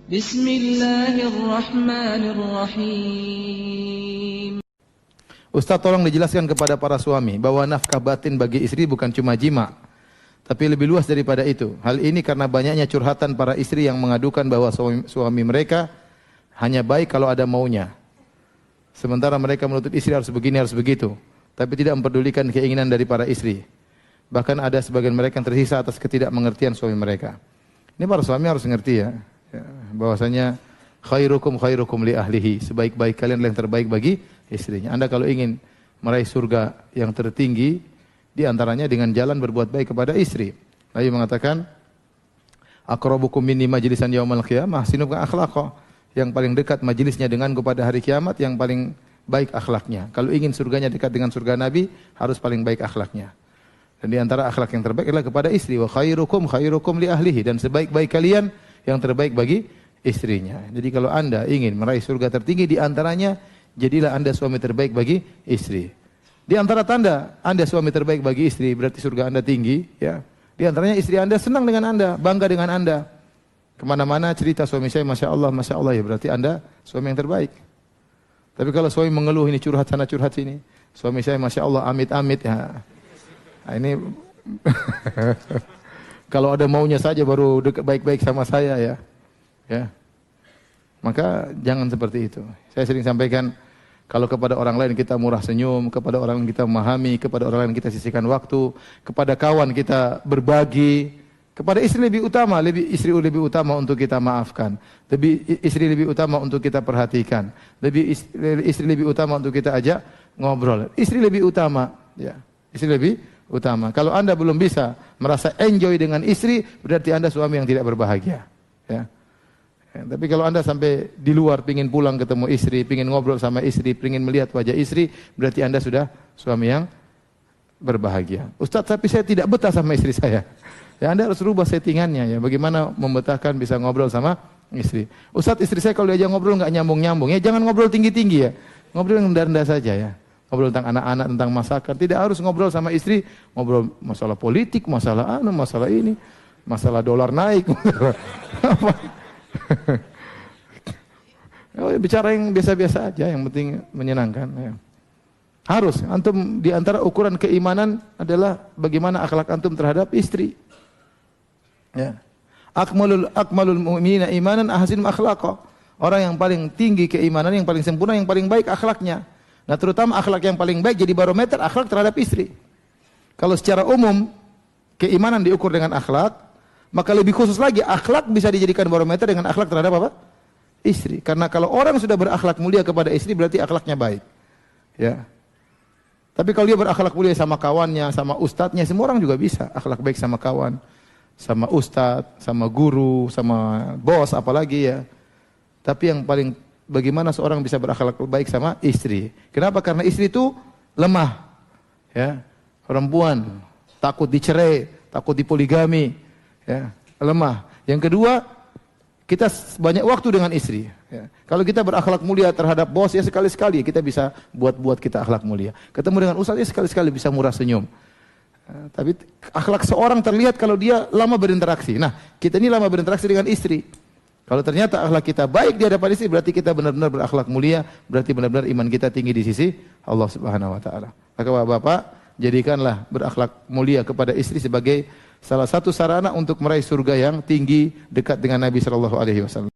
Bismillahirrahmanirrahim. Ustaz, tolong dijelaskan kepada para suami bahwa nafkah batin bagi istri bukan cuma jima, tapi lebih luas daripada itu. Hal ini karena banyaknya curhatan para istri yang mengadukan bahwa suami mereka hanya baik kalau ada maunya. Sementara mereka menuntut istri harus begini, harus begitu, tapi tidak memperdulikan keinginan dari para istri. Bahkan ada sebagian mereka yang tersisa atas ketidakmengertian suami mereka. Ini para suami harus ngerti ya, bahwasanya khairukum li ahlihi, sebaik-baik kalian yang terbaik bagi istrinya. Anda kalau ingin meraih surga yang tertinggi, di antaranya dengan jalan berbuat baik kepada istri. Nabi mengatakan, aqrabukum minni majlisan yaumal qiyamah ahsinukum akhlaqa. Yang paling dekat majelisnya denganku pada hari kiamat yang paling baik akhlaknya. Kalau ingin surganya dekat dengan surga Nabi, harus paling baik akhlaknya. Dan di antara akhlak yang terbaik adalah kepada istri. Wa khairukum li ahlihi, dan sebaik-baik kalian yang terbaik bagi istrinya. Jadi kalau Anda ingin meraih surga tertinggi, di antaranya jadilah Anda suami terbaik bagi istri. Di antara tanda Anda suami terbaik bagi istri, berarti surga Anda tinggi, ya. Di antaranya istri Anda senang dengan Anda, bangga dengan Anda. Kemana-mana cerita suami saya, masya Allah ya, berarti Anda suami yang terbaik. Tapi kalau suami mengeluh, ini curhat sana curhat sini, suami saya masya Allah amit-amit ya. Nah, ini kalau ada maunya saja baru dekat baik-baik sama saya ya. Ya. Maka jangan seperti itu. Saya sering sampaikan, kalau kepada orang lain kita murah senyum, kepada orang lain kita memahami, kepada orang lain kita sisihkan waktu, kepada kawan kita berbagi, kepada istri lebih utama, istri lebih utama untuk kita maafkan, istri lebih utama untuk kita perhatikan, istri lebih utama untuk kita ajak ngobrol. Istri lebih utama, ya. Istri lebih utama. Kalau Anda belum bisa merasa enjoy dengan istri, berarti Anda suami yang tidak berbahagia. Ya. Tapi kalau Anda sampai di luar pingin pulang ketemu istri, pingin ngobrol sama istri, pingin melihat wajah istri, berarti Anda sudah suami yang berbahagia. Ustaz, tapi saya tidak betah sama istri saya. Ya, Anda harus rubah settingannya ya. Bagaimana membetahkan bisa ngobrol sama istri. Ustaz, istri saya kalau diajak ngobrol nggak nyambung-nyambung. Ya jangan ngobrol tinggi-tinggi ya. Ngobrol yang rendah-rendah saja ya. Ngobrol tentang anak-anak, tentang masakan. Tidak harus ngobrol sama istri, ngobrol masalah politik, masalah masalah ini, masalah dolar naik. Bicara yang biasa-biasa aja, yang penting menyenangkan. Ya. Harus, antum di antara ukuran keimanan adalah bagaimana akhlak antum terhadap istri. Ya. Akmalul mu'minina imanan ahsinum akhlaqa. Orang yang paling tinggi keimanan, yang paling sempurna, yang paling baik akhlaknya. Nah, terutama akhlak yang paling baik jadi barometer akhlak terhadap istri. Kalau secara umum keimanan diukur dengan akhlak, maka lebih khusus lagi akhlak bisa dijadikan barometer dengan akhlak terhadap apa? Istri. Karena kalau orang sudah berakhlak mulia kepada istri berarti akhlaknya baik. Ya. Tapi kalau dia berakhlak mulia sama kawannya, sama ustadznya, semua orang juga bisa akhlak baik sama kawan, sama ustadz, sama guru, sama bos apalagi ya. Tapi yang paling bagaimana seorang bisa berakhlak baik sama istri. Kenapa? Karena istri itu lemah. Ya. Perempuan takut dicerai, takut dipoligami, ya, lemah. Yang kedua, kita banyak waktu dengan istri. Ya. Kalau kita berakhlak mulia terhadap bos, ya sekali-sekali kita bisa buat kita akhlak mulia. Ketemu dengan ustaz, ya sekali-sekali bisa murah senyum. Tapi akhlak seorang terlihat kalau dia lama berinteraksi. Nah, kita ini lama berinteraksi dengan istri. Kalau ternyata akhlak kita baik di hadapan istri, berarti kita benar-benar berakhlak mulia, berarti benar-benar iman kita tinggi di sisi Allah Subhanahu wa taala. Maka Bapak, jadikanlah berakhlak mulia kepada istri sebagai salah satu sarana untuk meraih surga yang tinggi dekat dengan Nabi sallallahu alaihi wasallam.